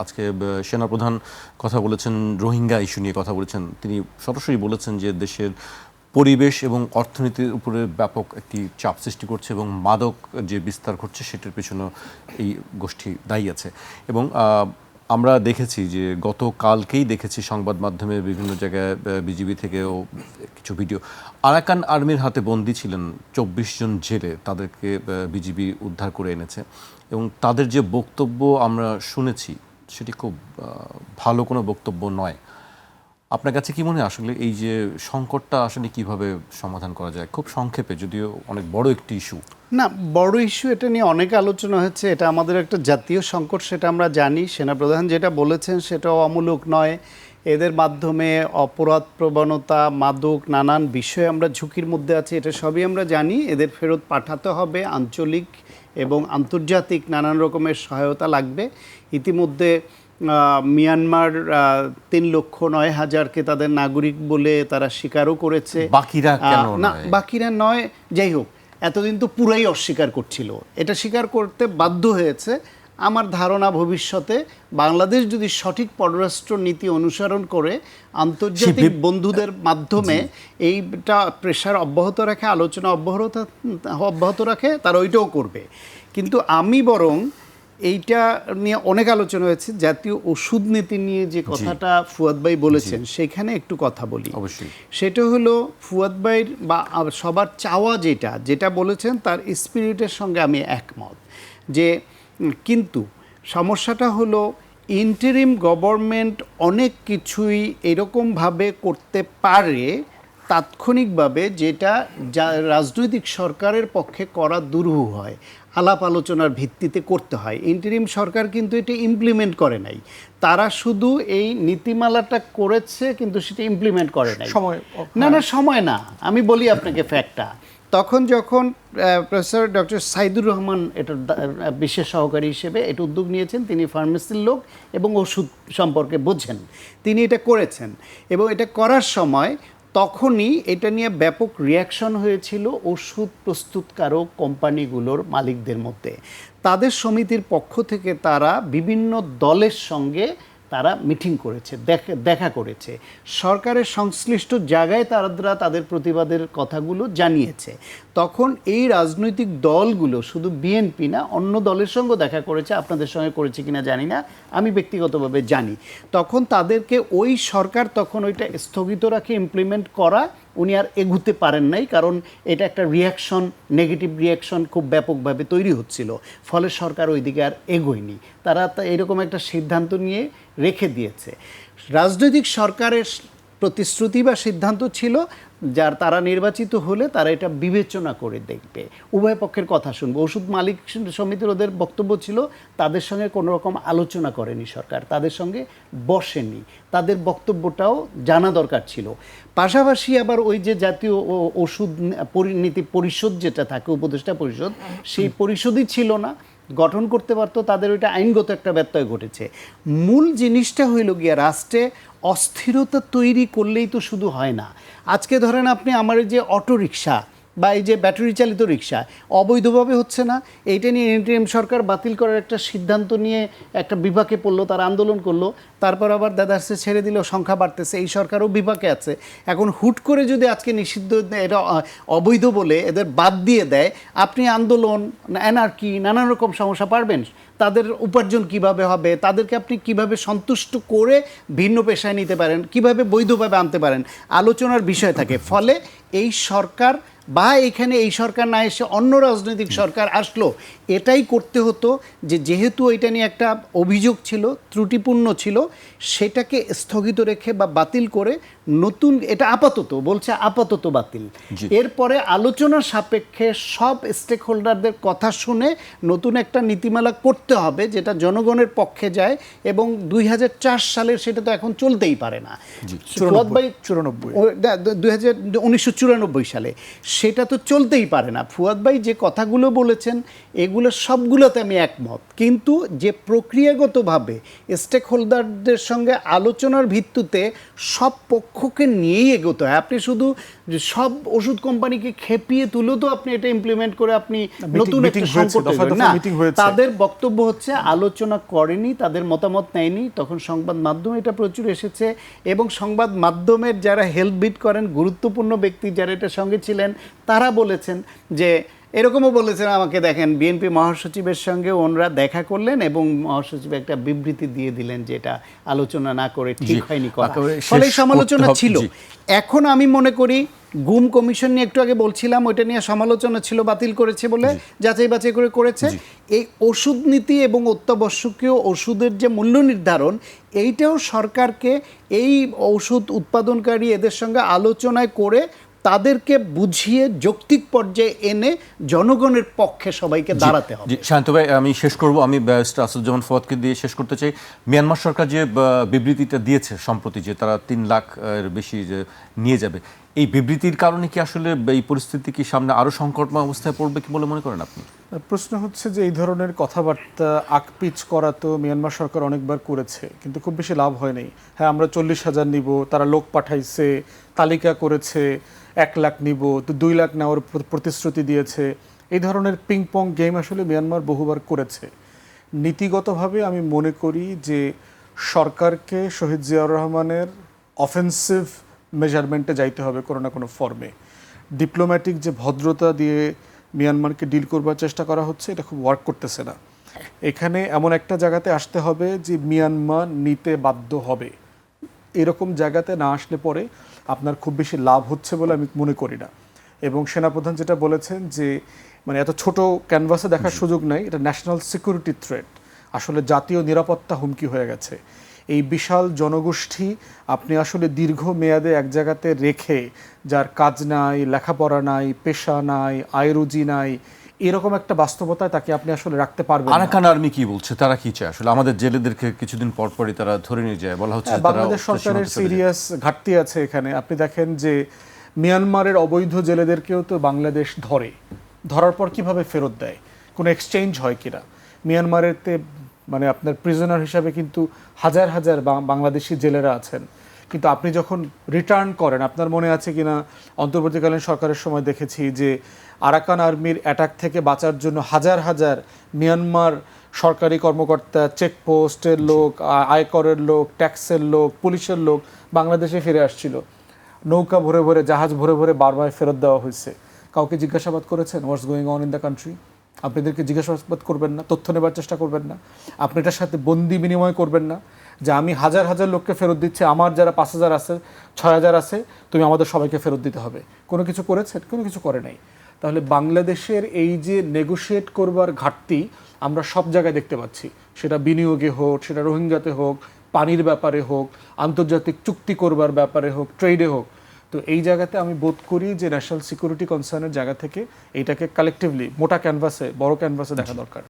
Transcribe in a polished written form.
আজকে সেনাপ্রধান কথা বলেছেন, রোহিঙ্গা ইস্যু নিয়ে কথা বলেছেন। তিনি সরাসরি বলেছেন যে দেশের পরিবেশ এবং অর্থনীতির উপরে ব্যাপক একটি চাপ সৃষ্টি করছে এবং মাদক যে বিস্তার ঘটছে সেটার পেছনে এই গোষ্ঠী দায়ী আছে। এবং আমরা দেখেছি যে গতকালকেই দেখেছি সংবাদ মাধ্যমে বিভিন্ন জায়গায় বিজিবি থেকেও কিছু ভিডিও। আরাকান আর্মির হাতে বন্দী ছিলেন ২৪ জন জেলে, তাদেরকে বিজিবি উদ্ধার করে এনেছে এবং তাদের যে বক্তব্য আমরা শুনেছি সেটি খুব ভালো কোনো বক্তব্য নয়। আপনার কাছে কি মনে হয় আসলে এই যে সংকটটা আসলে কিভাবে সমাধান করা যায়? খুব সংক্ষেপে, যদিও অনেক বড় একটি ইস্যু। না, বড় ইস্যু, এটা নিয়ে অনেক আলোচনা হচ্ছে। এটা আমাদের একটা জাতীয় সংকট, সেটা আমরা জানি। সেনাপ্রধান যেটা বলেছেন সেটাও অমূলক নয়। এদের মাধ্যমে অপরাধ প্রবণতা, মাদক, নানান বিষয়ে আমরা ঝুঁকির মধ্যে আছি, এটা সবই আমরা জানি। এদের ফেরত পাঠাতে হবে, আঞ্চলিক এবং আন্তর্জাতিক নানান রকমের সহায়তা লাগবে। ইতিমধ্যে মিয়ানমার ৩,০৯,০০০-কে তাদের নাগরিক বলে তারা স্বীকারও করেছে। বাকিরা কেন না, বাকিরা নয়, যাই হোক, এতদিন তো পুরাই অস্বীকার করছিল, এটা স্বীকার করতে বাধ্য হয়েছে। আমার ধারণা ভবিষ্যতে বাংলাদেশ যদি সঠিক পররাষ্ট্র নীতি অনুসরণ করে আন্তর্জাতিক বন্ধুদের মাধ্যমে এইটা প্রেশার অব্যাহত রাখে, আলোচনা অব্যাহত রাখে, তারা ওইটাও করবে। কিন্তু আমি বরং এইটা নিয়ে অনেক আলোচনা হয়েছে, জাতীয় ওষুধ নীতি নিয়ে যে কথাটা ফুয়াদ ভাই বলেছেন সেখানে একটু কথা বলি। অবশ্যই সেটা হলো ফুয়াদ ভাইয়ের বা সবার চাওয়া যেটা বলেছেন তার স্পিরিটের সঙ্গে আমি একমত। যে কিন্তু সমস্যাটা হলো ইন্টারিম গভর্নমেন্ট অনেক কিছুই এরকমভাবে করতে পারে তাৎক্ষণিকভাবে, যেটা রাজনৈতিক সরকারের পক্ষে করা দুরূহ হয়, আলাপ আলোচনার ভিত্তিতে করতে হয়। ইন্টারিম সরকার কিন্তু এটা ইমপ্লিমেন্ট করে নাই, তারা শুধু এই নীতিমালাটা করেছে কিন্তু সেটা ইমপ্লিমেন্ট করে নাই। সময় না, আমি বলি আপনাকে ফ্যাক্টটা। যখন প্রফেসর ডক্টর সাইদুর রহমান এটার বিশেষ সহকারী হিসেবে এটা উদ্যোগ নিয়েছেন, তিনি ফার্মেসির লোক এবং ওষুধ সম্পর্কে বোঝেন, তিনি এটা করেছেন। এবং এটা করার সময় তখনই এটা নিয়ে ব্যাপক রিয়াকশন হয়েছিল ওষুধ প্রস্তুতকারক কোম্পানিগুলোর মালিকদের মধ্যে। তাদের সমিতির পক্ষ থেকে তারা বিভিন্ন দলের সঙ্গে তারা মিটিং করেছে, দেখা করেছে, সরকারের সংশ্লিষ্ট জায়গায় তারা তাদের প্রতিবাদের কথাগুলো জানিয়েছে। তখন এই রাজনৈতিক দলগুলো, শুধু বিএনপি না, অন্য দলের সঙ্গে দেখা করেছে, আপনাদের সঙ্গে করেছে কিনা জানি না, আমি ব্যক্তিগতভাবে জানি। তখন তাদেরকে ওই সরকার তখন ওইটা স্থগিত রাখে ইমপ্লিমেন্ট করা উনি আর এগুতে পারেন নাই, কারণ এটা একটা রিয়াকশন, নেগেটিভ রিয়াকশন খুব ব্যাপকভাবে তৈরি হচ্ছিল, ফলে সরকার ওইদিকে আর এগোয়নি। তারা এরকম একটা সিদ্ধান্ত নিয়ে রেখে দিয়েছে। রাজনৈতিক সরকারের প্রতিশ্রুতি বা সিদ্ধান্ত ছিল যার তারা নির্বাচিত হলে তারা এটা বিবেচনা করে দেখবে, উভয় পক্ষের কথা শুনবে। ওষুধ মালিক সমিতির ওদের বক্তব্য ছিল তাদের সঙ্গে কোনো রকম আলোচনা করেনি সরকার, তাদের সঙ্গে বসেনি, তাদের বক্তব্যটাও জানা দরকার ছিল। পাশাপাশি আবার ওই যে জাতীয় ওষুধ নীতি পরিষদ যেটা থাকে, উপদেষ্টা পরিষদ, সেই পরিষদই ছিল না, গঠন করতে পারতো, তাদের ওইটা আইনগত একটা ব্যত্যয় ঘটেছে। মূল জিনিসটা হইল গিয়া রাষ্ট্রে অস্থিরতা তৈরি করলেই তো শুধু হয় না। আজকে ধরেন আপনি আমার যে অটো রিক্সা বা এই যে ব্যাটারি চালিত রিক্সা অবৈধভাবে হচ্ছে না, এইটা নিয়ে ইন্টারিম সরকার বাতিল করার একটা সিদ্ধান্ত নিয়ে একটা বিপাকে পড়লো, তারা আন্দোলন করলো, তারপর আবার দাদারসে ছেড়ে দিল, সংখ্যা বাড়তেছে, এই সরকারও বিপাকে আছে। এখন হুট করে যদি আজকে নিষিদ্ধ, এটা অবৈধ বলে এদের বাদ দিয়ে দেয়, আপনি আন্দোলন, অ্যানার্কি, নানান রকম সমস্যা পারবেন। তাদের উপার্জন কিভাবে হবে, তাদেরকে আপনি কিভাবে সন্তুষ্ট করে ভিন্ন পেশায় নিতে পারেন, কিভাবে বৈধভাবে আনতে পারেন, আলোচনার বিষয় থাকে। ফলে এই সরকার বা এখানে এই সরকার না এসে অন্য রাজনৈতিক সরকার আসলো, এটাই করতে হতো যে যেহেতু এটা নিয়ে একটা অভিযোগ ছিল, ত্রুটিপূর্ণ ছিল, সেটাকে স্থগিত রেখে বা বাতিল করে নতুন, এটা আপাতত বলছে আপাতত বাতিল, এরপরে আলোচনার সাপেক্ষে সব স্টেক হোল্ডারদের কথা শুনে নতুন একটা নীতিমালা করতে হবে যেটা জনগণের পক্ষে যায়। এবং ২০০৪ সালের সেটা তো এখন চলতেই পারে না, 1994 সালে সেটা তো চলতেই পারে না। ফুয়াদ ভাই যে কথাগুলো বলেছেন এগুলো সবগুলোতে আমি একমত, কিন্তু যে প্রক্রিয়াগতভাবে স্টেক হোল্ডারদের সঙ্গে আলোচনার ভিত্তিতে সব পক্ষ লক্ষ্যকে নিয়েই এগোতে হয়। আপনি শুধু যে সব ওষুধ কোম্পানিকে খেপিয়ে তুলে তো আপনি এটা ইমপ্লিমেন্ট করে আপনি নতুন একটা সংকট তৈরি করেন না। তাদের বক্তব্য হচ্ছে আলোচনা করেনি, তাদের মতামত নেয়নি, তখন সংবাদ মাধ্যমে এটা প্রচুর এসেছে এবং সংবাদ মাধ্যমের যারা হেলথ বিট করেন গুরুত্বপূর্ণ ব্যক্তি যারা এটার সঙ্গে ছিলেন তারা বলেছেন যে এরকমও বলেছেন আমাকে, দেখেন বিএনপি মহাসচিবের সঙ্গে ওনারা দেখা করলেন এবং মহাসচিব একটা বিবৃতি দিয়ে দিলেন যে এটা আলোচনা না করে ঠিক হয়নি করা, ফলে সমালোচনা ছিল। এখন আমি মনে করি গুম কমিশন নিয়ে একটু আগে বলছিলাম, ওইটা নিয়ে সমালোচনা ছিল, বাতিল করেছে বলে যাচাই বাছাই করে করেছে। এই ওষুধ নীতি এবং অত্যাবশ্যকীয় ওষুধের যে মূল্য নির্ধারণ, এইটাও সরকারকে এই ওষুধ উৎপাদনকারী এদের সঙ্গে আলোচনায় করে তাদেরকে বুঝিয়ে যৌক্তিক পর্যায়ে এনে জনগণের পক্ষে সবাইকে দাঁড়াতে হবে। শান্ত ভাই, আমি শেষ করব, আমি ব্যারিস্টার আসাদুজ্জামান ফুয়াদকে দিয়ে শেষ করতে চাই। মিয়ানমার সরকার যে বিবৃতিটা দিয়েছে সম্প্রতি যে তারা 3 লাখ এর বেশি যে নিয়ে যাবে, এই বিবৃতির কারণে কি আসলে এই পরিস্থিতি কি সামনে আরো সংকটময় অবস্থায় পড়বে কি বলে মনে করেন আপনি? প্রশ্ন হচ্ছে যে এই ধরনের কথাবার্তা আকপিচ করা তো মিয়ানমার সরকার অনেকবার করেছে, কিন্তু খুব বেশি লাভ হয় নাই। হ্যাঁ, আমরা 40,000 নিব, তারা লোক পাঠাইছে, তালিকা করেছে, 1 লাখ নিব, তো 2 লাখ নেওয়ার প্রতিশ্রুতি দিয়েছে। এই ধরনের পিং পং গেম আসলে মিয়ানমার বহুবার করেছে। নীতিগতভাবে আমি মনে করি যে সরকারকে শহীদ জিয়াউর রহমানের অফেন্সিভ মেজারমেন্টে যাইতে হবে কোনো না কোনো ফর্মে। ডিপ্লোম্যাটিক যে ভদ্রতা দিয়ে মিয়ানমারকে ডিল করবার চেষ্টা করা হচ্ছে, এটা খুব ওয়ার্ক করতেছে না। এখানে এমন একটা জায়গাতে আসতে হবে যে মিয়ানমার নিতে বাধ্য হবে। এরকম জায়গাতে না আসলে পরে আপনার খুব বেশি লাভ হচ্ছে বলে আমি মনে করি না। এবং সেনাপ্রধান যেটা বলেছেন যে মানে এত ছোট ক্যানভাসে দেখার সুযোগ নাই, এটা ন্যাশনাল সিকিউরিটি থ্রেট, আসলে জাতীয় নিরাপত্তা হুমকি হয়ে গেছে। এই বিশাল জনগোষ্ঠী আপনি আসলে দীর্ঘ মেয়াদে এক জায়গাতে রেখে, যার কাজ নাই, লেখাপড়া নাই, পেশা নাই, আয় রুজি নাই, এরকম একটা বাস্তবতায় তাকে আপনি আসলে রাখতে পারবেন না। আরাকান আর্মি কি বলছে, তারা কি চায় আসলে? আমাদের জেলেদেরকে কিছুদিন পর পরই তারা ধরে নিয়ে যায়, বলা হচ্ছে বাংলাদেশ সরকারের সিরিয়াস ঘাটতি আছে এখানে। আপনি দেখেন যে মিয়ানমারের অবৈধ জেলেদেরকেও তো বাংলাদেশ ধরার পর কিভাবে ফেরত দেয়, কোনো এক্সচেঞ্জ হয় কিনা। মিয়ানমারেতে মানে আপনার প্রিজনার হিসাবে কিন্তু হাজার হাজার বাংলাদেশি জেলেরা আছেন, কিন্তু আপনি যখন রিটার্ন করেন, আপনার মনে আছে কিনা অন্তর্বর্তীকালীন সরকারের সময় দেখেছি যে আরাকান আর্মির অ্যাটাক থেকে বাঁচার জন্য হাজার হাজার মিয়ানমার সরকারি কর্মকর্তা, চেকপোস্টের লোক, আয়করের লোক, ট্যাক্সের লোক, পুলিশের লোক বাংলাদেশে ফিরে আসছিল। নৌকা ভরে ভরে, জাহাজ ভরে ভরে বারবার ফেরত দেওয়া হয়েছে। কাউকে জিজ্ঞাসাবাদ করেছেন what's going on in the country? আপনি এদেরকে জিজ্ঞাসাবাদ করবেন না, তথ্য নেবার চেষ্টা করবেন না, আপনি এটার সাথে বন্দি বিনিময় করবেন না যে আমি হাজার হাজার লোককে ফেরত দিচ্ছি, আমার যারা 5,000 আছে, 6,000 আছে, তুমি আমাদের সবাইকে ফেরত দিতে হবে। কোনো কিছু করেছেন? কোনো কিছু করে নাই। তাহলে বাংলাদেশের এই যে নেগোশিয়েট করবার ঘাটতি আমরা সব জায়গায় দেখতে পাচ্ছি, সেটা বিনিয়োগে হোক, সেটা রোহিঙ্গাতে হোক, পানির ব্যাপারে হোক, আন্তর্জাতিক চুক্তি করবার ব্যাপারে হোক, ট্রেডে হোক। তো এই জায়গাতে আমি বোধ করি যে ন্যাশনাল সিকিউরিটি কনসার্নের জায়গা থেকে এইটাকে কালেকটিভলি মোটা ক্যানভাসে, বড় ক্যানভাসে দেখা দরকার।